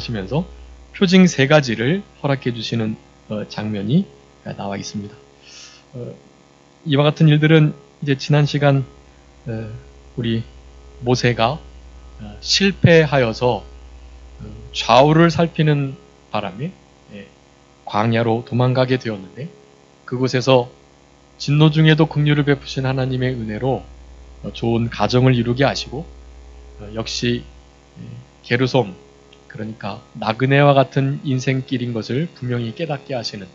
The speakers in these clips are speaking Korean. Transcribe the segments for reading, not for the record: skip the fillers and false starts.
하시면서 표징 3가지를 허락해 주시는 장면이 나와 있습니다. 이와 같은 일들은 이제 지난 시간 우리 모세가 실패하여서 좌우를 살피는 바람에 광야로 도망가게 되었는데, 그곳에서 진노 중에도 긍휼을 베푸신 하나님의 은혜로 좋은 가정을 이루게 하시고, 역시 게르솜, 그러니까 나그네와 같은 인생길인 것을 분명히 깨닫게 하시는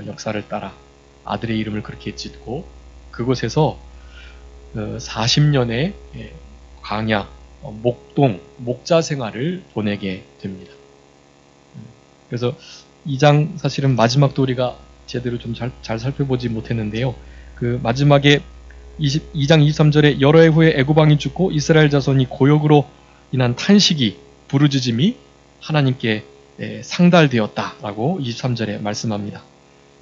역사를 따라 아들의 이름을 그렇게 짓고, 그곳에서 40년의 광야, 목동, 목자 생활을 보내게 됩니다. 그래서 2장 사실은 마지막도 우리가 제대로 좀 잘 살펴보지 못했는데요. 그 마지막에 2장 23절에 여러 해 후에 애굽 왕이 죽고 이스라엘 자손이 고역으로 인한 탄식이, 부르짖음이 하나님께 상달되었다라고 23절에 말씀합니다.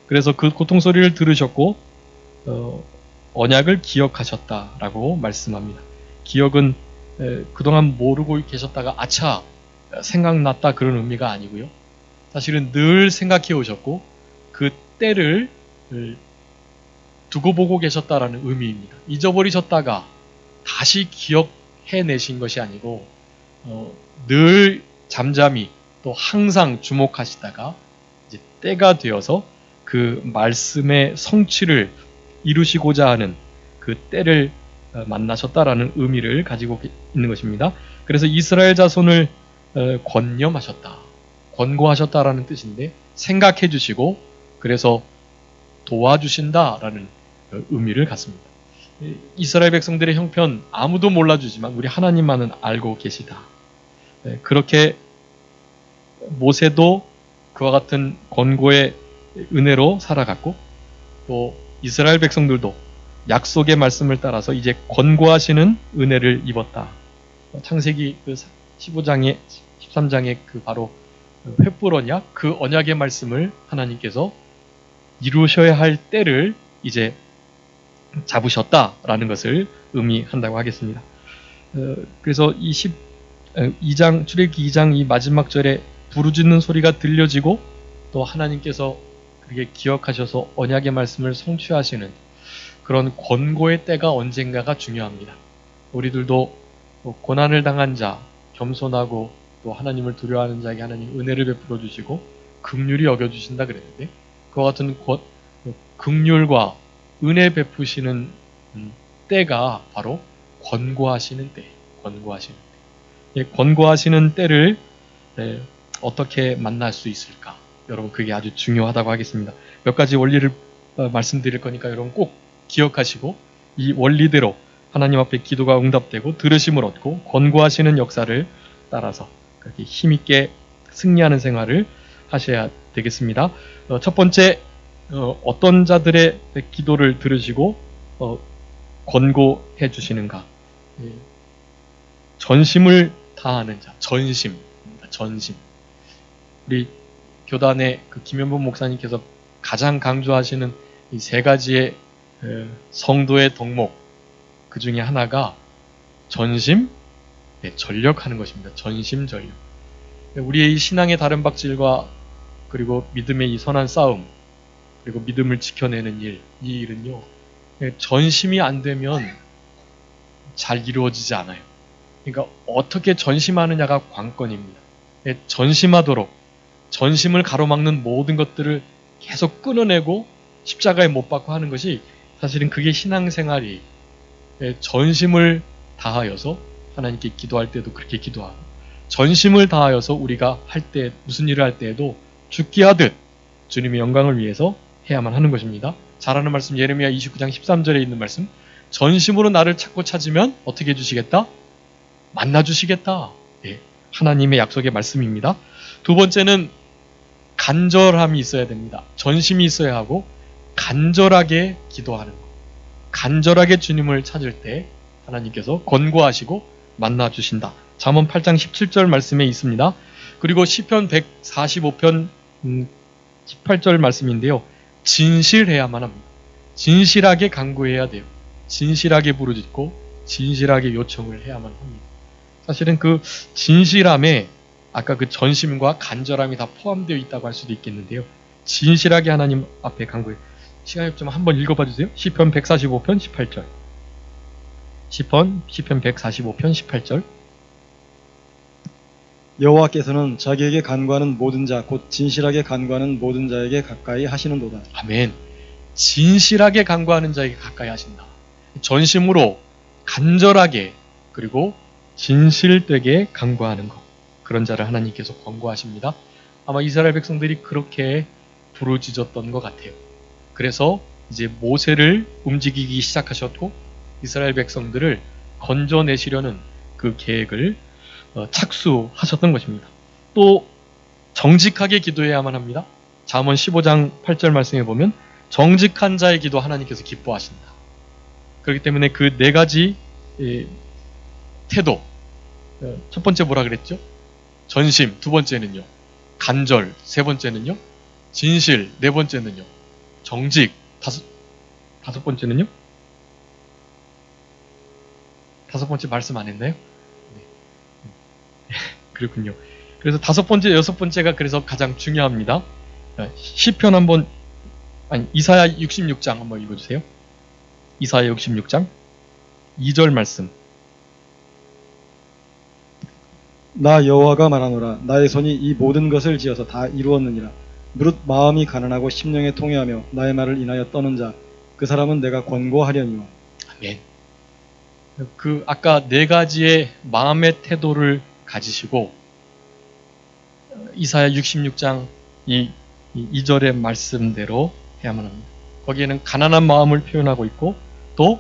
그래서 그 고통 소리를 들으셨고 언약을 기억하셨다라고 말씀합니다. 기억은 그동안 모르고 계셨다가 아차 생각났다 그런 의미가 아니고요. 사실은 늘 생각해 오셨고 그 때를 두고 보고 계셨다라는 의미입니다. 잊어버리셨다가 다시 기억해내신 것이 아니고 늘 잠잠히 또 항상 주목하시다가 이제 때가 되어서 그 말씀의 성취를 이루시고자 하는 그 때를 만나셨다라는 의미를 가지고 있는 것입니다. 그래서 이스라엘 자손을 권념하셨다, 권고하셨다라는 뜻인데, 생각해 주시고 그래서 도와주신다라는 의미를 갖습니다. 이스라엘 백성들의 형편 아무도 몰라주지만 우리 하나님만은 알고 계시다. 그렇게 모세도 그와 같은 권고의 은혜로 살아갔고, 또 이스라엘 백성들도 약속의 말씀을 따라서 이제 권고하시는 은혜를 입었다. 창세기 15장에 13장에 그 바로 횃불 언약, 그 언약의 말씀을 하나님께서 이루셔야 할 때를 이제 잡으셨다라는 것을 의미한다고 하겠습니다. 그래서 이 2장, 출애굽기 2장 이 마지막 절에 부르짖는 소리가 들려지고 또 하나님께서 그렇게 기억하셔서 언약의 말씀을 성취하시는 그런 권고의 때가 언젠가가 중요합니다. 우리들도 고난을 당한 자, 겸손하고 또 하나님을 두려워하는 자에게 하나님 은혜를 베풀어 주시고 긍휼히 여겨주신다 그랬는데, 그와 같은 긍휼과 은혜 베푸시는 때가 바로 권고하시는 때, 권고하시는 때를 어떻게 만날 수 있을까? 여러분, 그게 아주 중요하다고 하겠습니다. 몇 가지 원리를 말씀드릴 거니까 여러분 꼭 기억하시고 이 원리대로 하나님 앞에 기도가 응답되고 들으심을 얻고 권고하시는 역사를 따라서 그렇게 힘있게 승리하는 생활을 하셔야 되겠습니다. 첫 번째, 어떤 자들의 기도를 들으시고 권고해 주시는가? 전심을 다하는 자, 전심. 우리 교단의 그 김현범 목사님께서 가장 강조하시는 이 3가지의 성도의 덕목, 그 중에 하나가 전심, 전력하는 것입니다. 전심, 전력. 우리의 이 신앙의 다른 박질과 그리고 믿음의 이 선한 싸움, 그리고 믿음을 지켜내는 일, 이 일은요, 전심이 안 되면 잘 이루어지지 않아요. 그러니까 어떻게 전심하느냐가 관건입니다. 전심하도록, 전심을 가로막는 모든 것들을 계속 끊어내고 십자가에 못 박고 하는 것이 사실은 그게 신앙생활이, 전심을 다하여서 하나님께 기도할 때도 그렇게 기도하고, 전심을 다하여서 우리가 할 때, 무슨 일을 할 때에도 죽게 하듯 주님의 영광을 위해서 해야만 하는 것입니다. 잘 아는 말씀, 예레미야 29장 13절에 있는 말씀, 전심으로 나를 찾고 찾으면 어떻게 해주시겠다? 만나주시겠다. 하나님의 약속의 말씀입니다. 두 번째는 간절함이 있어야 됩니다. 전심이 있어야 하고 간절하게 기도하는 것. 간절하게 주님을 찾을 때 하나님께서 권고하시고 만나주신다. 잠언 8장 17절 말씀에 있습니다. 그리고 시편 145편 18절 말씀인데요. 진실해야만 합니다. 진실하게 간구해야 돼요. 진실하게 부르짖고 진실하게 요청을 해야만 합니다. 사실은 그 진실함에 아까 그 전심과 간절함이 다 포함되어 있다고 할 수도 있겠는데요. 진실하게 하나님 앞에 간구해. 시간이 없지만 한번 읽어봐 주세요. 시편 145편 18절. 시편 145편 18절. 여호와께서는 자기에게 간구하는 모든 자 곧 진실하게 간구하는 모든 자에게 가까이 하시는도다. 아멘. 진실하게 간구하는 자에게 가까이 하신다. 전심으로 간절하게 그리고 진실되게 간구하는 것. 그런 자를 하나님께서 권고하십니다. 아마 이스라엘 백성들이 그렇게 부르짖었던 것 같아요. 그래서 이제 모세를 움직이기 시작하셨고 이스라엘 백성들을 건져내시려는 그 계획을 착수하셨던 것입니다. 또 정직하게 기도해야만 합니다. 잠언 15장 8절 말씀에 보면 정직한 자의 기도 하나님께서 기뻐하신다. 그렇기 때문에 그 네 가지 태도, 첫 번째 뭐라 그랬죠? 전심, 두 번째는요. 간절, 세 번째는요. 진실, 네 번째는요. 정직, 다섯 번째는요. 다섯 번째 말씀 안 했나요? 네. 그렇군요. 그래서 다섯 번째, 여섯 번째가 그래서 가장 중요합니다. 시편 한번, 이사야 66장 한번 읽어주세요. 이사야 66장 2절 말씀. 나 여호와가 말하노라. 나의 손이 이 모든 것을 지어서 다 이루었느니라. 무릇 마음이 가난하고 심령에 통회하며 나의 말을 인하여 떠는 자 그 사람은 내가 권고하려니와. 아멘. 그 아까 네 가지의 마음의 태도를 가지시고 이사야 66장 이 2절의 말씀대로 해야만 합니다. 거기에는 가난한 마음을 표현하고 있고 또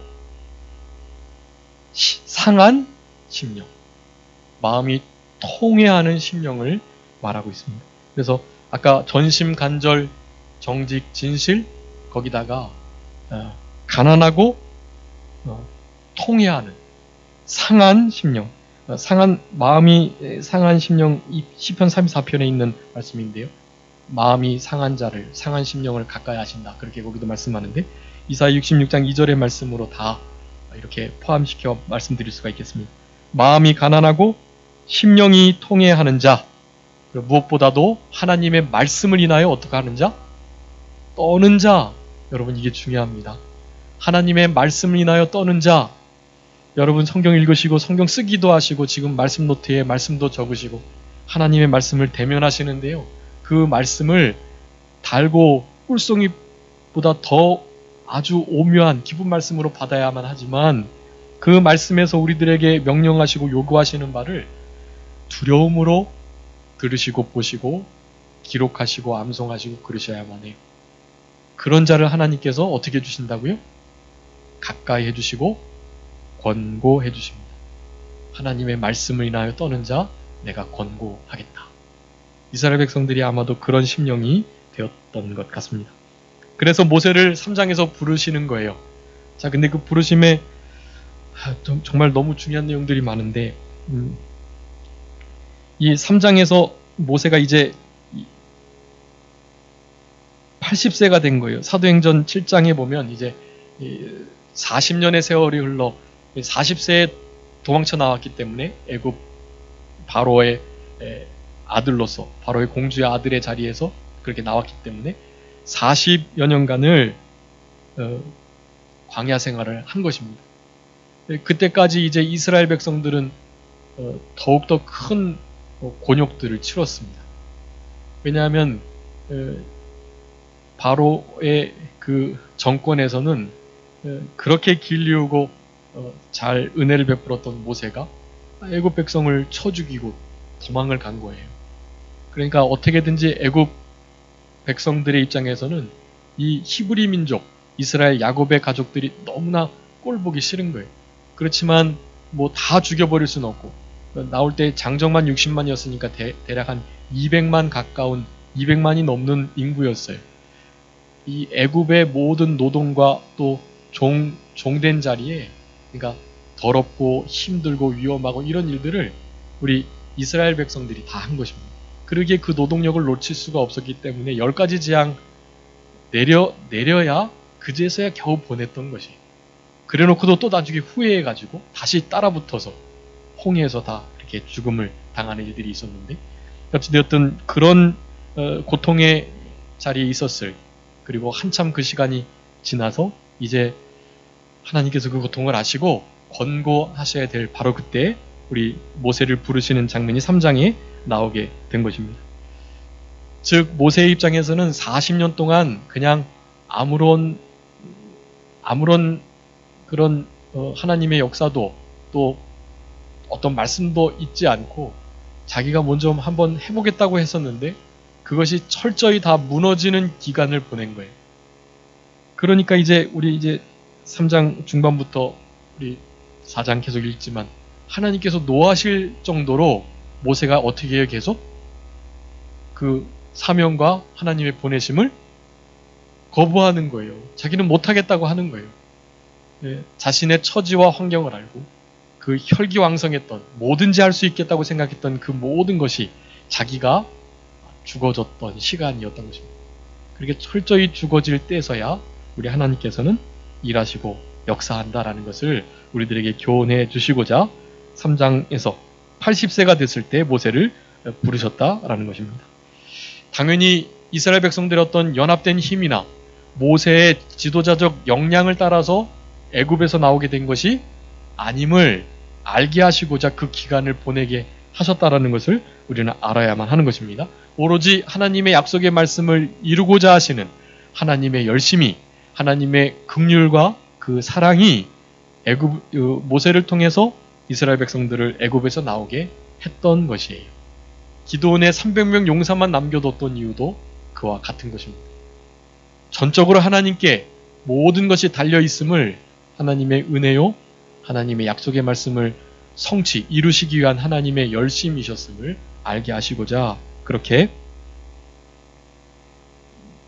상한 심령, 마음이 통회하는 심령을 말하고 있습니다. 그래서 아까 전심, 간절, 정직, 진실 거기다가 가난하고 통회하는 상한 심령, 상한 마음이 상한 심령, 이 시편 34편에 있는 말씀인데요. 마음이 상한 자를, 상한 심령을 가까이 하신다. 그렇게 거기도 말씀하는데 이사야 66장 2절의 말씀으로 다 이렇게 포함시켜 말씀드릴 수가 있겠습니다. 마음이 가난하고 심령이 통회하는 자, 그리고 무엇보다도 하나님의 말씀을 인하여 어떻게 하는 자? 떠는 자. 여러분 이게 중요합니다. 하나님의 말씀을 인하여 떠는 자. 여러분 성경 읽으시고 성경 쓰기도 하시고 지금 말씀 노트에 말씀도 적으시고 하나님의 말씀을 대면하시는데요. 그 말씀을 달고 꿀송이보다 더 아주 오묘한 깊은 말씀으로 받아야만 하지만 그 말씀에서 우리들에게 명령하시고 요구하시는 바를 두려움으로 들으시고 보시고 기록하시고 암송하시고 그러셔야만 해요. 그런 자를 하나님께서 어떻게 해주신다고요? 가까이 해주시고 권고해 주십니다. 하나님의 말씀을 인하여 떠는 자 내가 권고하겠다. 이스라엘 백성들이 아마도 그런 심령이 되었던 것 같습니다. 그래서 모세를 3장에서 부르시는 거예요. 자, 근데 그 부르심에 정말 너무 중요한 내용들이 많은데 이 3장에서 모세가 이제 80세가 된 거예요. 사도행전 7장에 보면 이제 40년의 세월이 흘러 40세에 도망쳐 나왔기 때문에 애굽 바로의 아들로서 바로의 공주의 아들의 자리에서 그렇게 나왔기 때문에 40여 년간을 광야 생활을 한 것입니다. 그때까지 이제 이스라엘 백성들은 더욱더 큰 곤욕들을 치렀습니다. 왜냐하면 바로의 그 정권에서는 그렇게 길리우고 잘 은혜를 베풀었던 모세가 애굽 백성을 쳐 죽이고 도망을 간 거예요. 그러니까 어떻게든지 애굽 백성들의 입장에서는 이 히브리 민족, 이스라엘 야곱의 가족들이 너무나 꼴보기 싫은 거예요. 그렇지만 뭐 다 죽여버릴 수는 없고 나올 때 장정만 60만이었으니까 대략 한 200만 가까운 200만이 넘는 인구였어요. 이 애굽의 모든 노동과 또 종된 자리에 그러니까 더럽고 힘들고 위험하고 이런 일들을 우리 이스라엘 백성들이 다 한 것입니다. 그러기에 그 노동력을 놓칠 수가 없었기 때문에 10가지 재앙 내려야 그제서야 겨우 보냈던 것이. 그래놓고도 또 나중에 후회해가지고 다시 따라붙어서 홍해에서 다 이렇게 죽음을 당하는 일들이 있었는데 어찌되었든 그런 고통의 자리에 있었을, 그리고 한참 그 시간이 지나서 이제 하나님께서 그 고통을 아시고 권고하셔야 될 바로 그때 우리 모세를 부르시는 장면이 3장에 나오게 된 것입니다. 즉 모세의 입장에서는 40년 동안 그냥 아무런 그런 하나님의 역사도 또 어떤 말씀도 있지 않고 자기가 먼저 한번 해보겠다고 했었는데 그것이 철저히 다 무너지는 기간을 보낸 거예요. 그러니까 우리 이제 3장 중반부터 우리 4장 계속 읽지만 하나님께서 노하실 정도로 모세가 어떻게 해요? 계속 그 사명과 하나님의 보내심을 거부하는 거예요. 자기는 못하겠다고 하는 거예요. 자신의 처지와 환경을 알고 그 혈기왕성했던, 뭐든지 할 수 있겠다고 생각했던 그 모든 것이 자기가 죽어졌던 시간이었던 것입니다. 그렇게 철저히 죽어질 때서야 우리 하나님께서는 일하시고 역사한다라는 것을 우리들에게 교훈해 주시고자 3장에서 80세가 됐을 때 모세를 부르셨다라는 것입니다. 당연히 이스라엘 백성들의 어떤 연합된 힘이나 모세의 지도자적 역량을 따라서 애굽에서 나오게 된 것이 아님을 알게 하시고자 그 기간을 보내게 하셨다라는 것을 우리는 알아야만 하는 것입니다. 오로지 하나님의 약속의 말씀을 이루고자 하시는 하나님의 열심이, 하나님의 긍휼과 그 사랑이 모세를 통해서 이스라엘 백성들을 애굽에서 나오게 했던 것이에요. 기드온의 300명 용사만 남겨뒀던 이유도 그와 같은 것입니다. 전적으로 하나님께 모든 것이 달려있음을 하나님의 은혜요, 하나님의 약속의 말씀을 성취, 이루시기 위한 하나님의 열심이셨음을 알게 하시고자 그렇게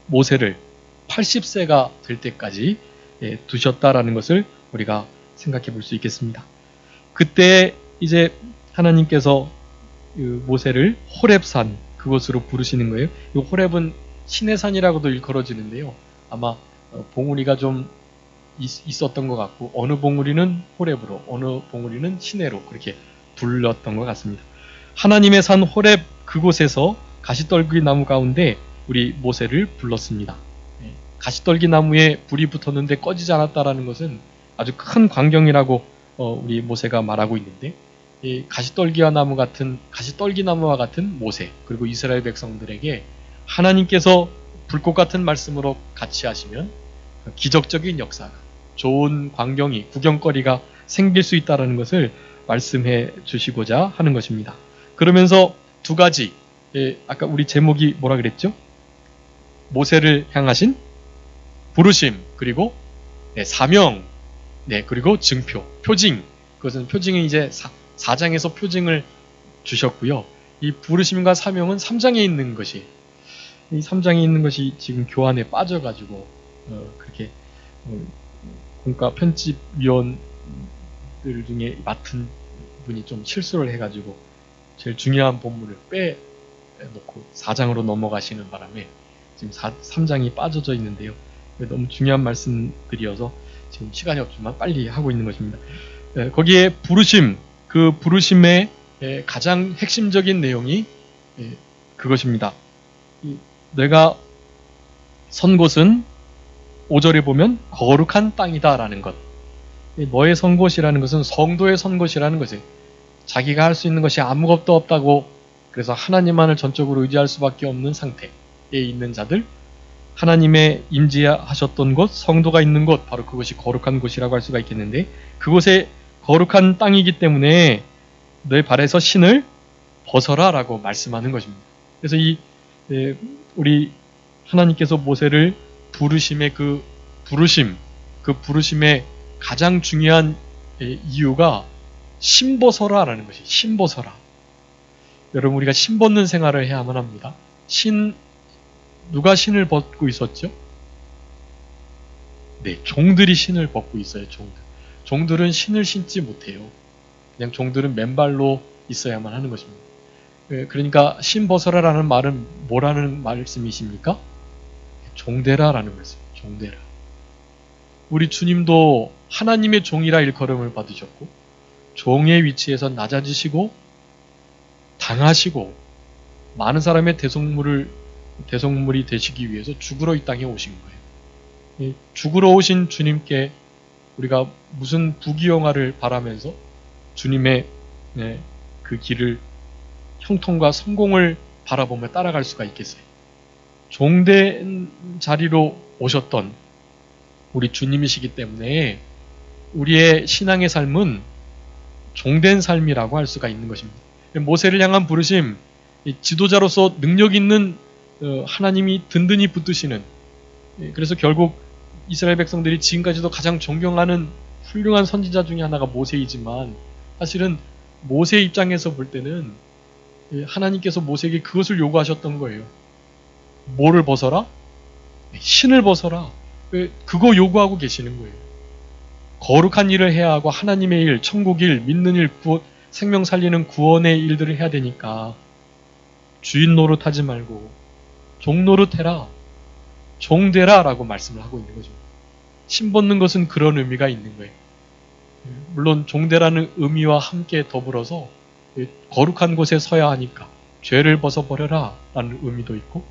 모세를 80세가 될 때까지 두셨다라는 것을 우리가 생각해 볼 수 있겠습니다. 그때 이제 하나님께서 모세를 호렙산 그곳으로 부르시는 거예요. 이 호렙은 신의 산이라고도 일컬어지는데요. 아마 봉우리가 좀 있었던 것 같고 어느 봉우리는 호렙으로 어느 봉우리는 시내로 그렇게 불렀던 것 같습니다. 하나님의 산 호렙 그곳에서 가시떨기 나무 가운데 우리 모세를 불렀습니다. 가시떨기 나무에 불이 붙었는데 꺼지지 않았다라는 것은 아주 큰 광경이라고 우리 모세가 말하고 있는데 이 가시떨기 나무와 같은 모세 그리고 이스라엘 백성들에게 하나님께서 불꽃 같은 말씀으로 같이 하시면 기적적인 역사가 좋은 광경이 구경거리가 생길 수 있다는 것을 말씀해 주시고자 하는 것입니다. 그러면서 두 가지 아까 우리 제목이 뭐라 그랬죠? 모세를 향하신 부르심 그리고 사명 그리고 증표 표징 그것은 표징이 이제 4장에서 표징을 주셨고요. 이 부르심과 사명은 3장에 있는 것이 이 3장에 있는 것이 지금 교환에 빠져가지고 그렇게 공과 편집위원들 중에 맡은 분이 좀 실수를 해가지고 제일 중요한 본문을 빼놓고 4장으로 넘어가시는 바람에 지금 3장이 빠져져 있는데요. 너무 중요한 말씀들이어서 지금 시간이 없지만 빨리 하고 있는 것입니다. 거기에 부르심, 그 부르심의 가장 핵심적인 내용이 그것입니다. 내가 선 곳은 5절에 보면 거룩한 땅이다라는 것. 너의 선 곳이라는 것은 성도의 선 곳이라는 것이에요. 자기가 할 수 있는 것이 아무것도 없다고 그래서 하나님만을 전적으로 의지할 수밖에 없는 상태에 있는 자들, 하나님의 임재하셨던 곳, 성도가 있는 곳, 바로 그것이 거룩한 곳이라고 할 수가 있겠는데 그곳에 거룩한 땅이기 때문에 너의 발에서 신을 벗어라 라고 말씀하는 것입니다. 그래서 우리 하나님께서 모세를 부르심의 그 부르심의 가장 중요한 이유가 신벗어라라는 것이 신벗어라. 여러분 우리가 신벗는 생활을 해야만 합니다. 누가 신을 벗고 있었죠? 종들이 신을 벗고 있어요. 종들은 신을 신지 못해요. 그냥 종들은 맨발로 있어야만 하는 것입니다. 그러니까 신벗어라라는 말은 뭐라는 말씀이십니까? 종되라라는 말씀. 종되라. 우리 주님도 하나님의 종이라 일컬음을 받으셨고 종의 위치에서 낮아지시고 당하시고 많은 사람의 대속물이 되시기 위해서 죽으러 이 땅에 오신 거예요. 이 죽으러 오신 주님께 우리가 무슨 부귀영화를 바라면서 주님의 그 길을 형통과 성공을 바라보며 따라갈 수가 있겠어요. 종된 자리로 오셨던 우리 주님이시기 때문에 우리의 신앙의 삶은 종된 삶이라고 할 수가 있는 것입니다. 모세를 향한 부르심, 지도자로서 능력 있는 하나님이 든든히 붙드시는, 그래서 결국 이스라엘 백성들이 지금까지도 가장 존경하는 훌륭한 선지자 중에 하나가 모세이지만, 사실은 모세 입장에서 볼 때는 하나님께서 모세에게 그것을 요구하셨던 거예요. 뭐를 벗어라? 신을 벗어라. 그거 요구하고 계시는 거예요. 거룩한 일을 해야 하고 하나님의 일, 천국 일, 믿는 일, 생명 살리는 구원의 일들을 해야 되니까 주인 노릇하지 말고 종 노릇해라. 종되라 라고 말씀을 하고 있는 거죠. 신 벗는 것은 그런 의미가 있는 거예요. 물론 종되라는 의미와 함께 더불어서 거룩한 곳에 서야 하니까 죄를 벗어버려라 라는 의미도 있고,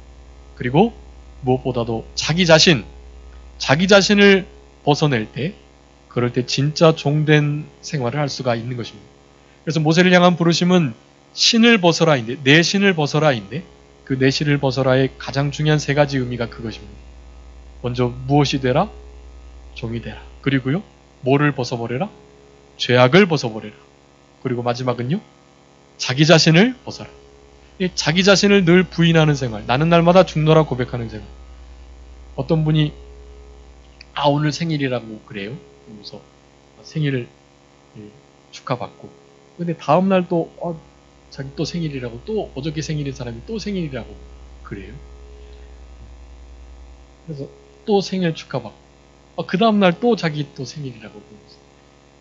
그리고 무엇보다도 자기 자신을 벗어낼 때, 그럴 때 진짜 종된 생활을 할 수가 있는 것입니다. 그래서 모세를 향한 부르심은 신을 벗어라인데, 내 신을 벗어라인데, 그 내 신을 벗어라의 가장 중요한 세 가지 의미가 그것입니다. 먼저 무엇이 되라? 종이 되라. 그리고요, 뭐를 벗어버려라? 죄악을 벗어버려라. 그리고 마지막은요, 자기 자신을 벗어라. 자기 자신을 늘 부인하는 생활, 나는 날마다 죽노라 고백하는 생활. 어떤 분이 오늘 생일이라고 그래요. 그러면서 생일을 축하받고, 근데 다음날 또 자기 또 생일이라고, 또 어저께 생일인 사람이 또 생일이라고 그래요. 그래서 또 생일 축하받고, 그 다음날 또 자기 또 생일이라고 그러면서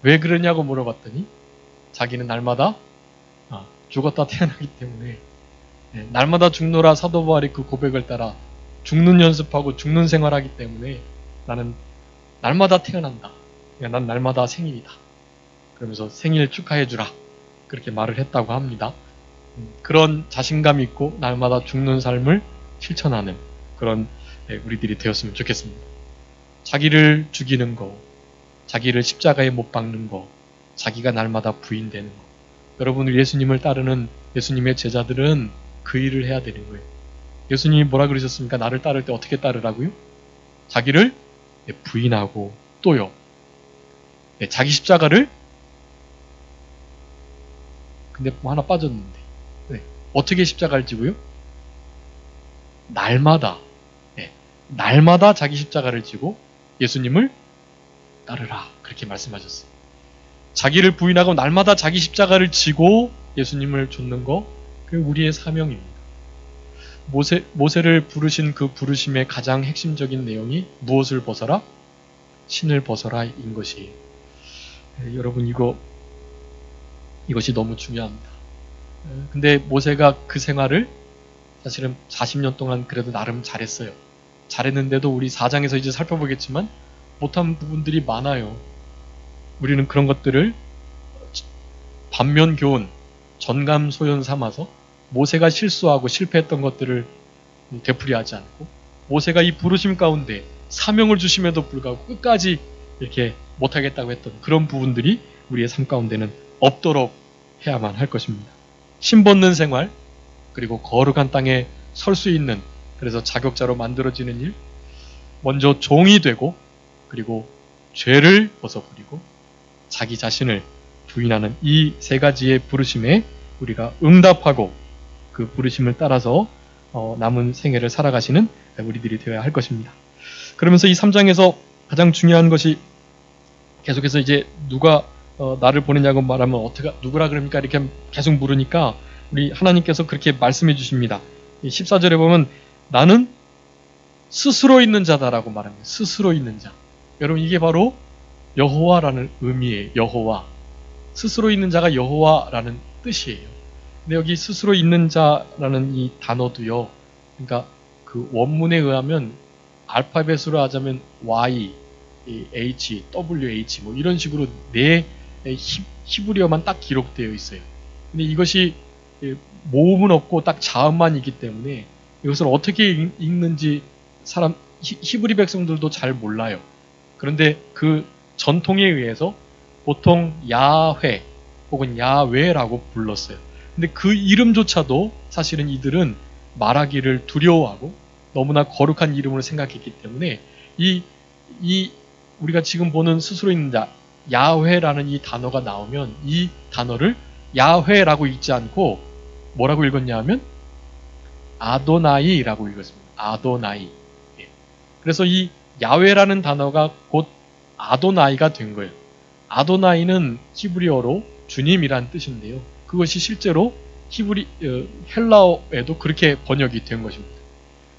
왜 그러냐고 물어봤더니 자기는 날마다 죽었다 태어나기 때문에, 날마다 죽노라 사도 바울의 그 고백을 따라 죽는 연습하고 죽는 생활하기 때문에 나는 날마다 태어난다. 난 날마다 생일이다. 그러면서 생일 축하해주라. 그렇게 말을 했다고 합니다. 그런 자신감 있고 날마다 죽는 삶을 실천하는 그런 우리들이 되었으면 좋겠습니다. 자기를 죽이는 거, 자기를 십자가에 못 박는 거, 자기가 날마다 부인되는 거. 여러분, 예수님을 따르는 예수님의 제자들은 그 일을 해야 되는 거예요. 예수님이 뭐라 그러셨습니까? 나를 따를 때 어떻게 따르라고요? 자기를 부인하고, 또요, 자기 십자가를, 근데 뭐 하나 빠졌는데, 어떻게 십자가를 지고요? 날마다 자기 십자가를 지고 예수님을 따르라. 그렇게 말씀하셨어요. 자기를 부인하고 날마다 자기 십자가를 지고 예수님을 좇는 거, 그게 우리의 사명입니다. 모세를 부르신 그 부르심의 가장 핵심적인 내용이 무엇을 벗어라? 신을 벗어라 인 것이. 여러분, 이것이 너무 중요합니다. 근데 모세가 그 생활을 사실은 40년 동안 그래도 나름 잘했어요. 잘했는데도 우리 4장에서 이제 살펴보겠지만 못한 부분들이 많아요. 우리는 그런 것들을 반면교훈, 전감소연 삼아서 모세가 실수하고 실패했던 것들을 되풀이하지 않고, 모세가 이 부르심 가운데 사명을 주심에도 불구하고 끝까지 이렇게 못하겠다고 했던 그런 부분들이 우리의 삶 가운데는 없도록 해야만 할 것입니다. 신 벗는 생활, 그리고 거룩한 땅에 설 수 있는, 그래서 자격자로 만들어지는 일, 먼저 종이 되고, 그리고 죄를 벗어버리고 자기 자신을 부인하는 이 세 가지의 부르심에 우리가 응답하고 그 부르심을 따라서 남은 생애를 살아가시는 우리들이 되어야 할 것입니다. 그러면서 이 3장에서 가장 중요한 것이, 계속해서 이제 누가 나를 보내냐고 말하면 어떻게 누구라 그럽니까? 이렇게 계속 물으니까 우리 하나님께서 그렇게 말씀해 주십니다. 14절에 보면 나는 스스로 있는 자다라고 말합니다. 스스로 있는 자. 여러분, 이게 바로 여호와라는 의미예요. 여호와. 스스로 있는 자가 여호와라는 뜻이에요. 근데 여기 스스로 있는 자라는 이 단어도요, 그러니까 그 원문에 의하면 알파벳으로 하자면 Y, H, WH 뭐 이런 식으로 네 히브리어만 딱 기록되어 있어요. 근데 이것이 모음은 없고 딱 자음만 있기 때문에 이것을 어떻게 읽는지 히브리 백성들도 잘 몰라요. 그런데 그 전통에 의해서 보통 야훼 혹은 야외라고 불렀어요. 근데 그 이름조차도 사실은 이들은 말하기를 두려워하고 너무나 거룩한 이름으로 생각했기 때문에 우리가 지금 보는 스스로 있는 자 야훼라는 이 단어가 나오면 이 단어를 야훼라고 읽지 않고 뭐라고 읽었냐 하면 아도나이라고 읽었습니다. 아도나이. 그래서 이 야훼라는 단어가 곧 아도나이가 된 거예요. 아도나이는 히브리어로 주님이란 뜻인데요. 그것이 실제로 헬라어에도 그렇게 번역이 된 것입니다.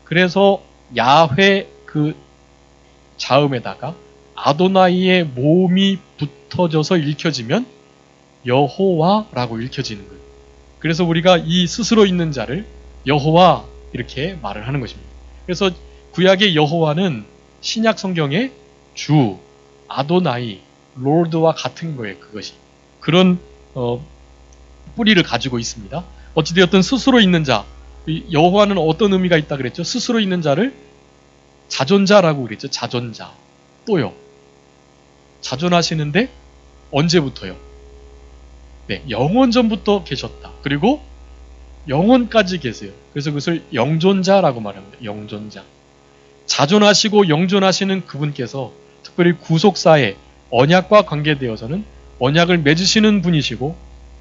그래서 야훼 그 자음에다가 아도나이의 모음이 붙어져서 읽혀지면 여호와라고 읽혀지는 거예요. 그래서 우리가 이 스스로 있는 자를 여호와 이렇게 말을 하는 것입니다. 그래서 구약의 여호와는 신약 성경의 주, 아도나이, 롤드와 같은 거예요. 그것이. 그런 뿌리를 가지고 있습니다. 어찌되었든 스스로 있는 자, 여호와는 어떤 의미가 있다 그랬죠? 스스로 있는 자를 자존자라고 그랬죠. 자존자. 또요. 자존하시는데 언제부터요? 네, 영원 전부터 계셨다. 그리고 영원까지 계세요. 그래서 그것을 영존자라고 말합니다. 영존자. 자존하시고 영존하시는 그분께서 특별히 구속사에 언약과 관계되어서는 언약을 맺으시는 분이시고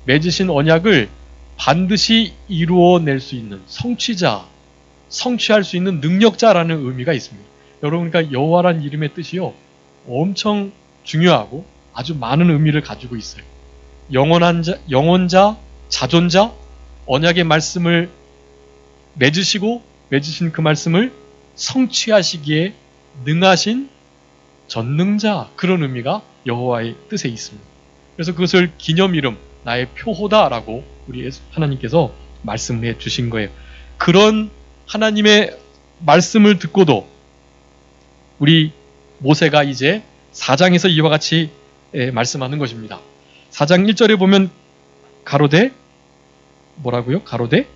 맺으신 언약을 반드시 이루어낼 수 있는 성취자, 성취할 수 있는 능력자라는 의미가 있습니다. 여러분, 그러니까 여호와라는 이름의 뜻이요, 엄청 중요하고 아주 많은 의미를 가지고 있어요. 영원한 자, 영원자, 자존자, 언약의 말씀을 맺으시고 맺으신 그 말씀을 성취하시기에 능하신 전능자, 그런 의미가 여호와의 뜻에 있습니다. 그래서 그것을 기념 이름, 나의 표호다라고 우리 하나님께서 말씀해 주신 거예요. 그런 하나님의 말씀을 듣고도 우리 모세가 이제 4장에서 이와 같이 말씀하는 것입니다. 4장 1절에 보면 가로되 뭐라고요? 가로되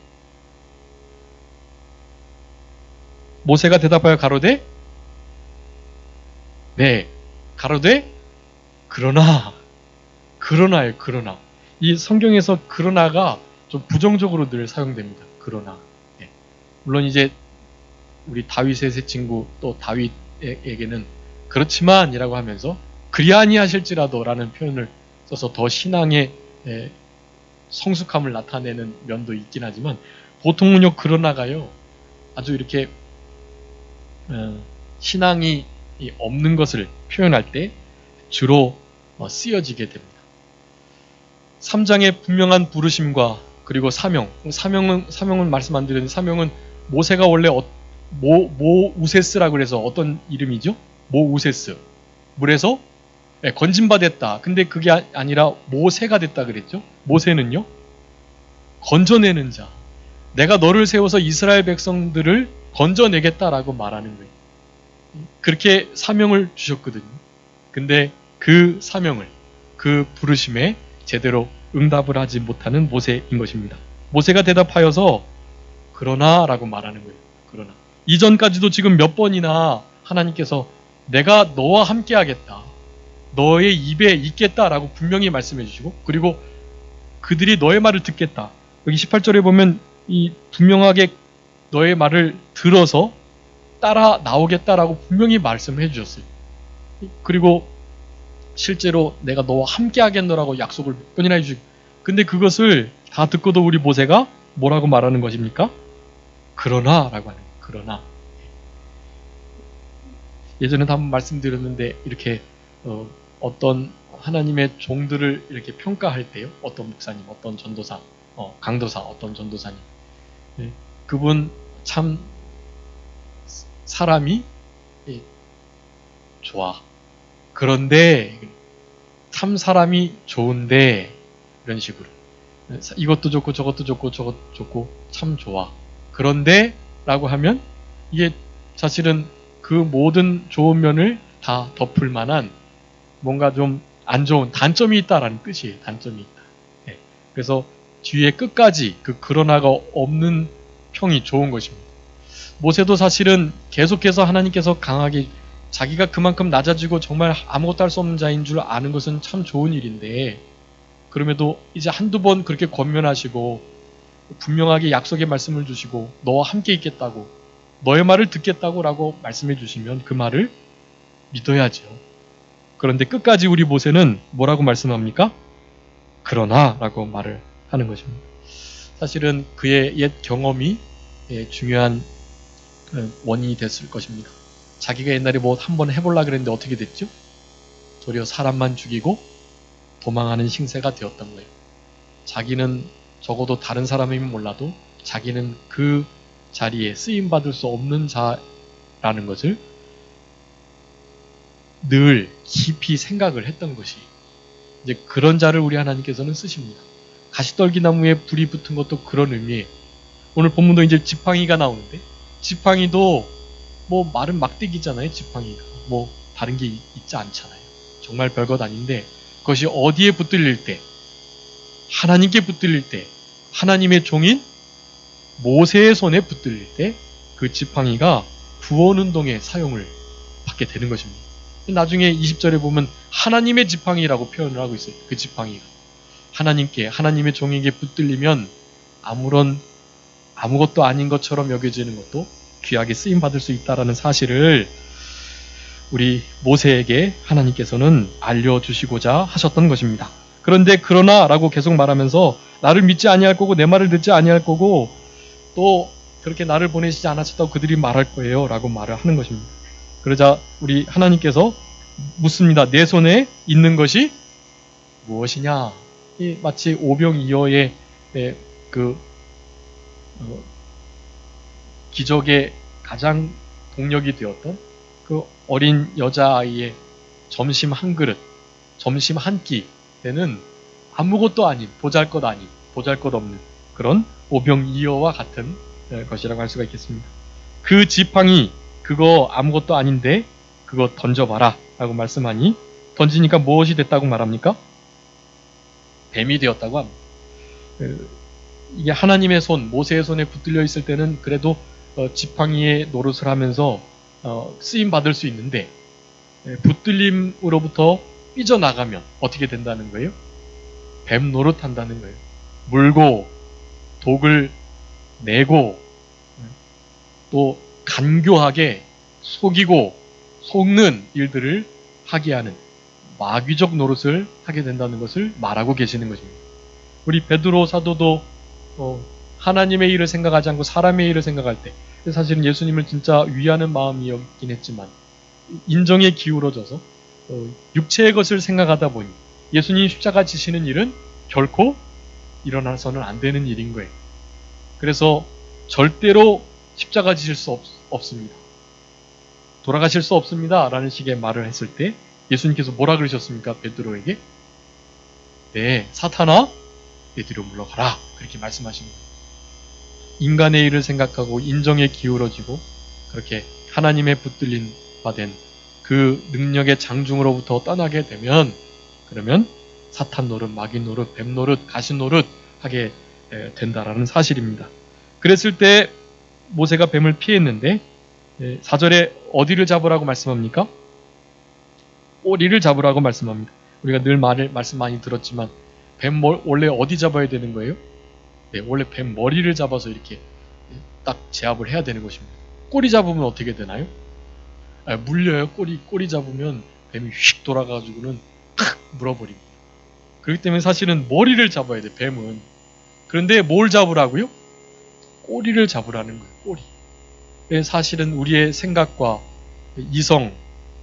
모세가 대답하여 가로되 네, 가로되 그러나예요. 그러나 이 성경에서 그러나가 좀 부정적으로 늘 사용됩니다. 그러나 네. 물론 이제 우리 다윗의 새 친구 또 다윗에게는 그렇지만이라고 하면서 그리 아니하실지라도라는 표현을 써서 더 신앙의 성숙함을 나타내는 면도 있긴 하지만 보통은요 그러나가요 아주 이렇게 신앙이 없는 것을 표현할 때 주로 쓰여지게 됩니다. 3장의 분명한 부르심과 그리고 사명은 말씀 안 드렸는데 사명은 모세가 원래 모우세스라고 그래서 어떤 이름이죠? 모우세스. 물에서 건진받았다. 근데 그게 아니라 모세가 됐다 그랬죠? 모세는요? 건져내는 자. 내가 너를 세워서 이스라엘 백성들을 건져내겠다라고 말하는 거예요. 그렇게 사명을 주셨거든요. 근데 그 사명을, 그 부르심에 제대로 응답을 하지 못하는 모세인 것입니다. 모세가 대답하여서 그러나라고 말하는 거예요. 그러나. 이전까지도 지금 몇 번이나 하나님께서 내가 너와 함께 하겠다. 너의 입에 있겠다라고 분명히 말씀해 주시고 그리고 그들이 너의 말을 듣겠다. 여기 18절에 보면 이 분명하게 너의 말을 들어서 따라 나오겠다라고 분명히 말씀해 주셨어요. 그리고 실제로 내가 너와 함께 하겠노라고 약속을 몇 번이나 해주시고 근데 그것을 다 듣고도 우리 모세가 뭐라고 말하는 것입니까? 그러나라고 하는 거예요. 그러나 예전에도 한번 말씀드렸는데 이렇게 어떤 하나님의 종들을 이렇게 평가할 때요. 어떤 목사님, 어떤 전도사, 강도사, 어떤 전도사님 그분 참 사람이 좋아. 그런데 참 사람이 좋은데 이런 식으로 이것도 좋고 저것도 좋고 저것도 좋고 참 좋아. 그런데 라고 하면 이게 사실은 그 모든 좋은 면을 다 덮을 만한 뭔가 좀 안 좋은 단점이 있다라는 뜻이에요. 단점이 있다. 네. 그래서 뒤에 끝까지 그 그러나가 없는 평이 좋은 것입니다. 모세도 사실은 계속해서 하나님께서 강하게 자기가 그만큼 낮아지고 정말 아무것도 할 수 없는 자인 줄 아는 것은 참 좋은 일인데, 그럼에도 이제 한두 번 그렇게 권면하시고 분명하게 약속의 말씀을 주시고 너와 함께 있겠다고, 너의 말을 듣겠다고 라고 말씀해 주시면 그 말을 믿어야죠. 그런데 끝까지 우리 모세는 뭐라고 말씀합니까? 그러나 라고 말을 하는 것입니다. 사실은 그의 옛 경험이 중요한 원인이 됐을 것입니다. 자기가 옛날에 뭐 한번 해보려고 그랬는데 어떻게 됐죠? 도리어 사람만 죽이고 도망하는 신세가 되었던 거예요. 자기는 적어도 다른 사람이면 몰라도 자기는 그 자리에 쓰임받을 수 없는 자라는 것을 늘 깊이 생각을 했던 것이, 이제 그런 자를 우리 하나님께서는 쓰십니다. 가시떨기나무에 불이 붙은 것도 그런 의미예요. 오늘 본문도 이제 지팡이가 나오는데, 지팡이도 뭐 마른 막대기잖아요. 지팡이가 뭐 다른 게 있지 않잖아요. 정말 별것 아닌데, 그것이 어디에 붙들릴 때, 하나님께 붙들릴 때, 하나님의 종인 모세의 손에 붙들릴 때 그 지팡이가 구원운동에 사용을 받게 되는 것입니다. 나중에 20절에 보면 하나님의 지팡이라고 표현을 하고 있어요. 그 지팡이가 하나님께, 하나님의 종에게 붙들리면 아무것도 아닌 것처럼 여겨지는 것도 귀하게 쓰임받을 수 있다는 사실을 우리 모세에게 하나님께서는 알려주시고자 하셨던 것입니다. 그런데 그러나 라고 계속 말하면서 나를 믿지 아니할 거고 내 말을 듣지 아니할 거고 또 그렇게 나를 보내시지 않으셨다고 그들이 말할 거예요 라고 말을 하는 것입니다. 그러자 우리 하나님께서 묻습니다. 내 손에 있는 것이 무엇이냐? 마치 오병이어의 기적의 가장 동력이 되었던 그 어린 여자아이의 점심 한 그릇, 점심 한 끼 때는 아무것도 아닌, 보잘것없는 그런 오병이어와 같은 것이라고 할 수가 있겠습니다. 그 지팡이, 그거 아무것도 아닌데 그거 던져봐라 라고 말씀하니 던지니까 무엇이 됐다고 말합니까? 뱀이 되었다고 합니다. 이게 하나님의 손, 모세의 손에 붙들려 있을 때는 그래도 지팡이의 노릇을 하면서 쓰임받을 수 있는데 붙들림으로부터 삐져나가면 어떻게 된다는 거예요? 뱀 노릇한다는 거예요. 물고 독을 내고 또 간교하게 속이고 속는 일들을 하게 하는 마귀적 노릇을 하게 된다는 것을 말하고 계시는 것입니다. 우리 베드로 사도도 하나님의 일을 생각하지 않고 사람의 일을 생각할 때, 사실은 예수님을 진짜 위하는 마음이었긴 했지만 인정에 기울어져서 육체의 것을 생각하다 보니 예수님 십자가 지시는 일은 결코 일어나서는 안 되는 일인 거예요. 그래서 절대로 십자가 지실 수 없습니다. 돌아가실 수 없습니다 라는 식의 말을 했을 때 예수님께서 뭐라 그러셨습니까? 베드로에게 네, 사탄아 내 뒤로 물러가라 그렇게 말씀하십니다. 인간의 일을 생각하고 인정에 기울어지고 그렇게 하나님의 붙들린 바 된 그 능력의 장중으로부터 떠나게 되면, 그러면 사탄 노릇, 마귀 노릇, 뱀 노릇, 가시 노릇 하게 된다라는 사실입니다. 그랬을 때 모세가 뱀을 피했는데 4절에 어디를 잡으라고 말씀합니까? 꼬리를 잡으라고 말씀합니다. 우리가 늘 말씀 많이 들었지만 뱀 원래 어디 잡아야 되는 거예요? 네, 원래 뱀 머리를 잡아서 이렇게 딱 제압을 해야 되는 것입니다. 꼬리 잡으면 어떻게 되나요? 물려요. 꼬리 잡으면 뱀이 휙 돌아가지고는 탁 물어버립니다. 그렇기 때문에 사실은 머리를 잡아야 돼, 뱀은. 그런데 뭘 잡으라고요? 꼬리를 잡으라는 거예요. 꼬리. 사실은 우리의 생각과 이성,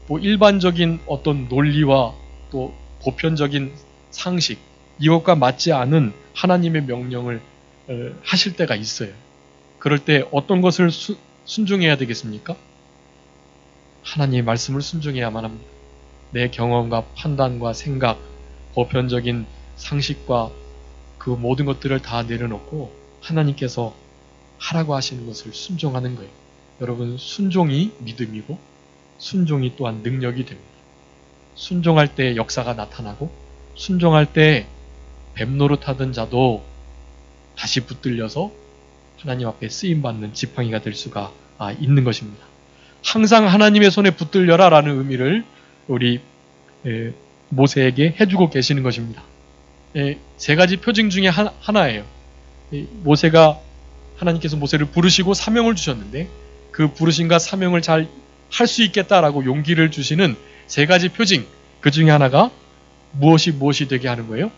뭐 일반적인 어떤 논리와 또 보편적인 상식, 이것과 맞지 않은 하나님의 명령을 하실 때가 있어요. 그럴 때 어떤 것을 순종해야 되겠습니까? 하나님의 말씀을 순종해야만 합니다. 내 경험과 판단과 생각, 보편적인 상식과 그 모든 것들을 다 내려놓고 하나님께서 하라고 하시는 것을 순종하는 거예요. 여러분, 순종이 믿음이고 순종이 또한 능력이 됩니다. 순종할 때 역사가 나타나고 순종할 때 뱀 노릇하던 자도 다시 붙들려서 하나님 앞에 쓰임받는 지팡이가 될 수가 있는 것입니다. 항상 하나님의 손에 붙들려라 라는 의미를 우리 모세에게 해주고 계시는 것입니다. 세 가지 표징 중에 하나예요. 모세가 하나님께서 모세를 부르시고 사명을 주셨는데 그 부르심과 사명을 잘 할 수 있겠다라고 용기를 주시는 세 가지 표징, 그 중에 하나가 무엇이 되게 하는 거예요?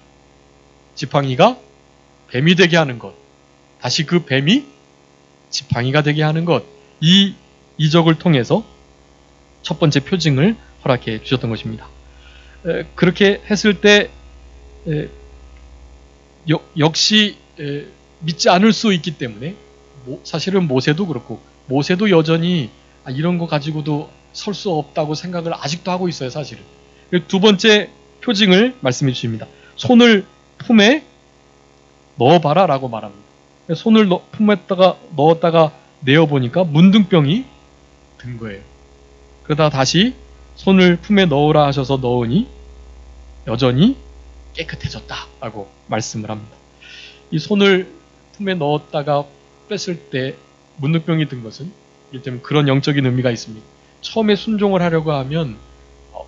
지팡이가 뱀이 되게 하는 것, 다시 그 뱀이 지팡이가 되게 하는 것, 이 이적을 통해서 첫 번째 표징을 허락해 주셨던 것입니다. 그렇게 했을 때 역시 믿지 않을 수 있기 때문에 사실은 모세도 그렇고 모세도 여전히 이런 거 가지고도 설 수 없다고 생각을 아직도 하고 있어요. 사실은. 두 번째 표징을 말씀해 주십니다. 손을 품에 넣어봐라 라고 말합니다. 손을 품에다가 넣었다가 내어보니까 문둥병이 든 거예요. 그러다 다시 손을 품에 넣으라 하셔서 넣으니 여전히 깨끗해졌다 라고 말씀을 합니다. 이 손을 품에 넣었다가 뺐을 때 문둥병이 든 것은 일테면 그런 영적인 의미가 있습니다. 처음에 순종을 하려고 하면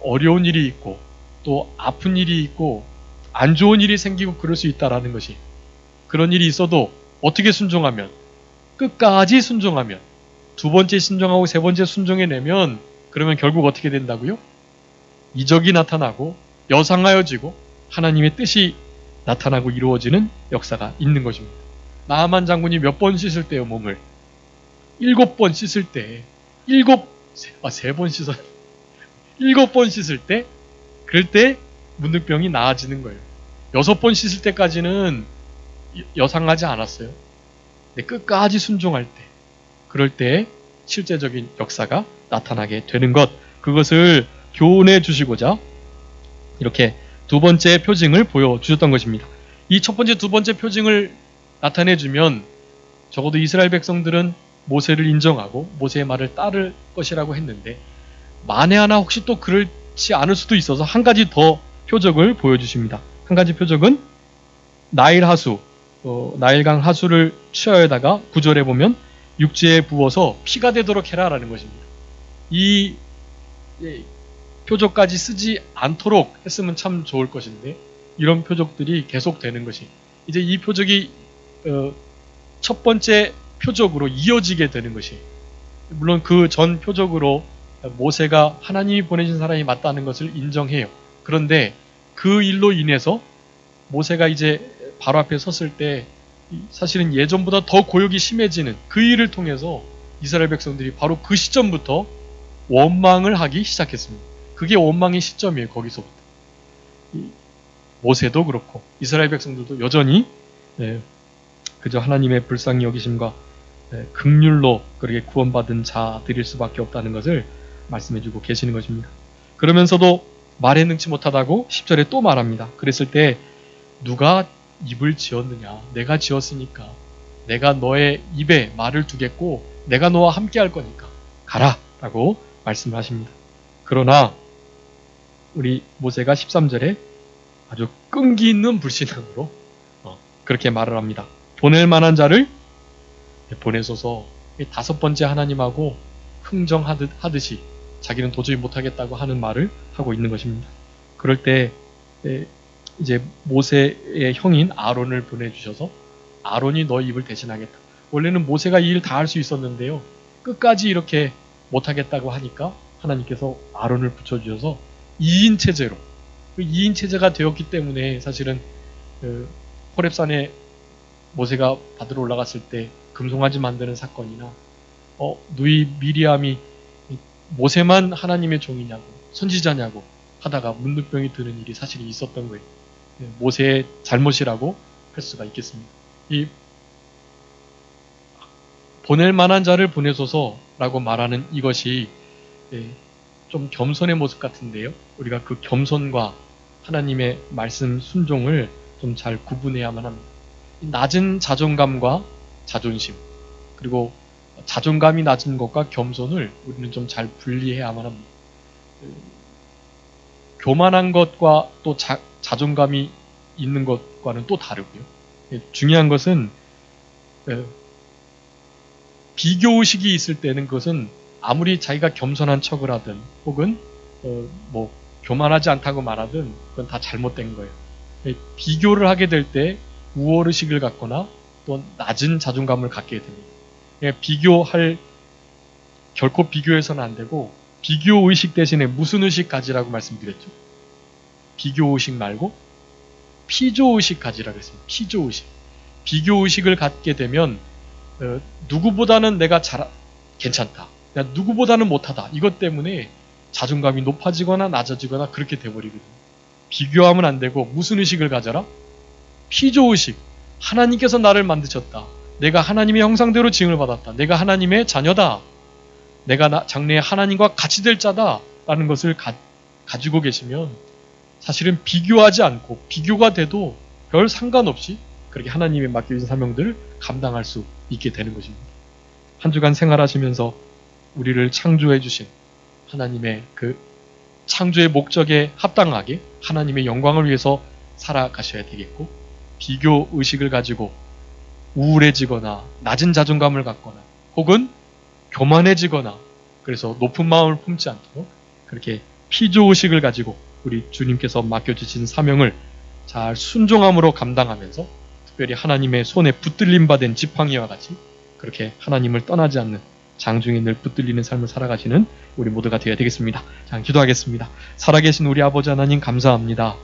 어려운 일이 있고 또 아픈 일이 있고 안 좋은 일이 생기고 그럴 수 있다라는 것이, 그런 일이 있어도 어떻게 순종하면, 끝까지 순종하면, 두 번째 순종하고 세 번째 순종해내면 그러면 결국 어떻게 된다고요? 이적이 나타나고 여상하여지고 하나님의 뜻이 나타나고 이루어지는 역사가 있는 것입니다. 나하만 장군이 몇 번 씻을 때요, 몸을? 7번 씻을 때, 7번 씻어요. 7번 씻을 때, 그럴 때 문둥병이 나아지는 거예요. 6번 씻을 때까지는 여상하지 않았어요. 근데 끝까지 순종할 때, 그럴 때 실제적인 역사가 나타나게 되는 것, 그것을 교훈해 주시고자 이렇게 두 번째 표징을 보여주셨던 것입니다. 이 첫 번째, 두 번째 표징을 나타내주면 적어도 이스라엘 백성들은 모세를 인정하고 모세의 말을 따를 것이라고 했는데, 만에 하나 혹시 또 그렇지 않을 수도 있어서 한 가지 더 표적을 보여주십니다. 한 가지 표적은 나일 하수, 나일강 하수를 취하여다가 9절에 보면 육지에 부어서 피가 되도록 해라라는 것입니다. 이 표적까지 쓰지 않도록 했으면 참 좋을 것인데 이런 표적들이 계속되는 것이, 이제 이 표적이 첫 번째 표적으로 이어지게 되는 것이, 물론 그 전 표적으로 모세가 하나님이 보내신 사람이 맞다는 것을 인정해요. 그런데 그 일로 인해서 모세가 이제 바로 앞에 섰을 때 사실은 예전보다 더 고역이 심해지는 그 일을 통해서 이스라엘 백성들이 바로 그 시점부터 원망을 하기 시작했습니다. 그게 원망의 시점이에요. 거기서부터. 모세도 그렇고 이스라엘 백성들도 여전히 그저 하나님의 불쌍히 여기심과 긍휼로 그렇게 구원받은 자들일 수밖에 없다는 것을 말씀해주고 계시는 것입니다. 그러면서도 말에 능치 못하다고 10절에 또 말합니다. 그랬을 때 누가 입을 지었느냐? 내가 지었으니까 내가 너의 입에 말을 두겠고 내가 너와 함께 할 거니까 가라 라고 말씀을 하십니다. 그러나 우리 모세가 13절에 아주 끈기 있는 불신앙으로 그렇게 말을 합니다. 보낼 만한 자를 보내소서. 다섯 번째 하나님하고 흥정하듯이 자기는 도저히 못하겠다고 하는 말을 하고 있는 것입니다. 그럴 때 이제 모세의 형인 아론을 보내주셔서 아론이 너의 입을 대신하겠다. 원래는 모세가 이 일 다 할 수 있었는데요. 끝까지 이렇게 못하겠다고 하니까 하나님께서 아론을 붙여주셔서 2인 체제로, 2인 체제가 되었기 때문에 사실은 호렙산에 모세가 받으러 올라갔을 때 금송아지 만드는 사건이나 누이 미리암이 모세만 하나님의 종이냐고 선지자냐고 하다가 문둥병이 드는 일이 사실 있었던 거예요. 모세의 잘못이라고 할 수가 있겠습니다. 이 보낼 만한 자를 보내소서라고 말하는 이것이 좀 겸손의 모습 같은데요. 우리가 그 겸손과 하나님의 말씀 순종을 좀 잘 구분해야만 합니다. 낮은 자존감과 자존심, 그리고 자존감이 낮은 것과 겸손을 우리는 좀 잘 분리해야만 합니다. 교만한 것과 또 자존감이 있는 것과는 또 다르고요. 중요한 것은 비교의식이 있을 때는 그것은 아무리 자기가 겸손한 척을 하든 혹은 뭐 교만하지 않다고 말하든 그건 다 잘못된 거예요. 비교를 하게 될 때 우월의식을 갖거나 또 낮은 자존감을 갖게 됩니다. 결코 비교해서는 안 되고 비교의식 대신에 무슨 의식 가지라고 말씀드렸죠? 비교의식 말고 피조의식 가지라고 했습니다. 피조의식. 비교의식을 갖게 되면 누구보다는 내가 괜찮다. 내가 누구보다는 못하다. 이것 때문에 자존감이 높아지거나 낮아지거나 그렇게 돼버리거든요. 비교하면 안 되고 무슨 의식을 가져라? 피조의식. 하나님께서 나를 만드셨다. 내가 하나님의 형상대로 지음을 받았다. 내가 하나님의 자녀다. 내가 장래에 하나님과 같이 될 자다. 라는 것을 가지고 계시면 사실은 비교하지 않고 비교가 돼도 별 상관없이 그렇게 하나님의 맡겨진 사명들을 감당할 수 있게 되는 것입니다. 한 주간 생활하시면서 우리를 창조해 주신 하나님의 그 창조의 목적에 합당하게 하나님의 영광을 위해서 살아가셔야 되겠고, 비교 의식을 가지고 우울해지거나 낮은 자존감을 갖거나 혹은 교만해지거나 그래서 높은 마음을 품지 않도록 그렇게 피조 의식을 가지고 우리 주님께서 맡겨주신 사명을 잘 순종함으로 감당하면서 특별히 하나님의 손에 붙들림 받은 지팡이와 같이 그렇게 하나님을 떠나지 않는 장중에 늘 붙들리는 삶을 살아가시는 우리 모두가 되어야 되겠습니다. 자, 기도하겠습니다. 살아계신 우리 아버지 하나님 감사합니다.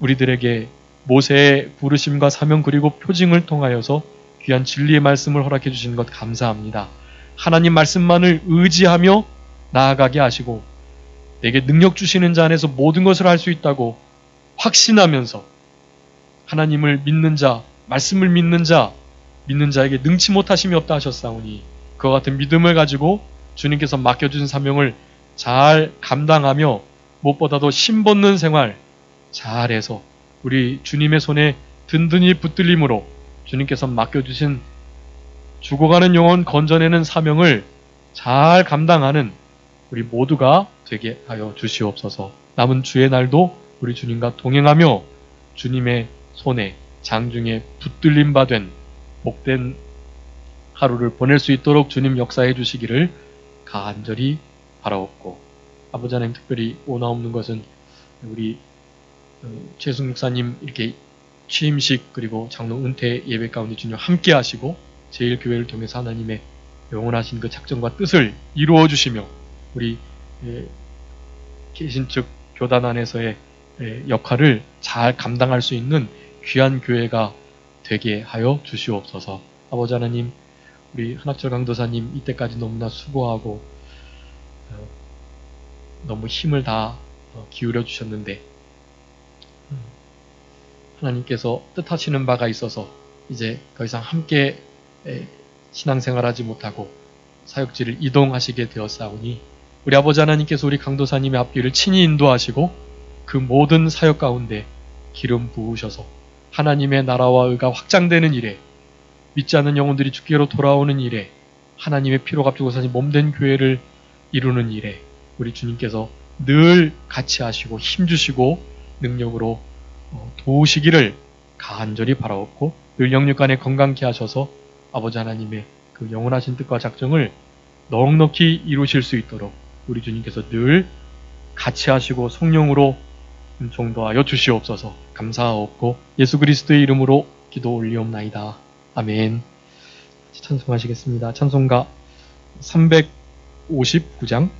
우리들에게 모세의 부르심과 사명 그리고 표징을 통하여서 귀한 진리의 말씀을 허락해 주신 것 감사합니다. 하나님 말씀만을 의지하며 나아가게 하시고 내게 능력 주시는 자 안에서 모든 것을 할 수 있다고 확신하면서 하나님을 믿는 자, 말씀을 믿는 자에게 능치 못하심이 없다 하셨사오니 그와 같은 믿음을 가지고 주님께서 맡겨주신 사명을 잘 감당하며 무엇보다도 신벗는 생활 잘해서 우리 주님의 손에 든든히 붙들림으로 주님께서 맡겨주신 죽어가는 영혼 건져내는 사명을 잘 감당하는 우리 모두가 되게 하여 주시옵소서. 남은 주의 날도 우리 주님과 동행하며 주님의 손에 장중에 붙들림 받은 복된 하루를 보낼 수 있도록 주님 역사해 주시기를 간절히 바라옵고, 아버지 하나님 특별히 오나 없는 것은 우리 최승 목사님 이렇게 취임식 그리고 장로 은퇴 예배 가운데 주님 함께 하시고 제일교회를 통해서 하나님의 영원하신 그 작정과 뜻을 이루어 주시며 우리 계신 측 교단 안에서의 역할을 잘 감당할 수 있는 귀한 교회가 되게 하여 주시옵소서. 아버지 하나님, 우리 한학철 강도사님 이때까지 너무나 수고하고 너무 힘을 다 기울여 주셨는데 하나님께서 뜻하시는 바가 있어서 이제 더 이상 함께 신앙생활하지 못하고 사역지를 이동하시게 되었사오니 우리 아버지 하나님께서 우리 강도사님의 앞길을 친히 인도하시고 그 모든 사역 가운데 기름 부으셔서 하나님의 나라와 의가 확장되는 일에, 믿지 않는 영혼들이 주께로 돌아오는 일에, 하나님의 피로 값주고 사신 몸된 교회를 이루는 일에 우리 주님께서 늘 같이 하시고 힘주시고 능력으로 도우시기를 간절히 바라옵고 늘 영육간에 건강케 하셔서 아버지 하나님의 그 영원하신 뜻과 작정을 넉넉히 이루실 수 있도록 우리 주님께서 늘 같이 하시고 성령으로 인종도하여 주시옵소서. 감사하옵고 예수 그리스도의 이름으로 기도 올리옵나이다. 아멘. 찬송하시겠습니다. 찬송가 359장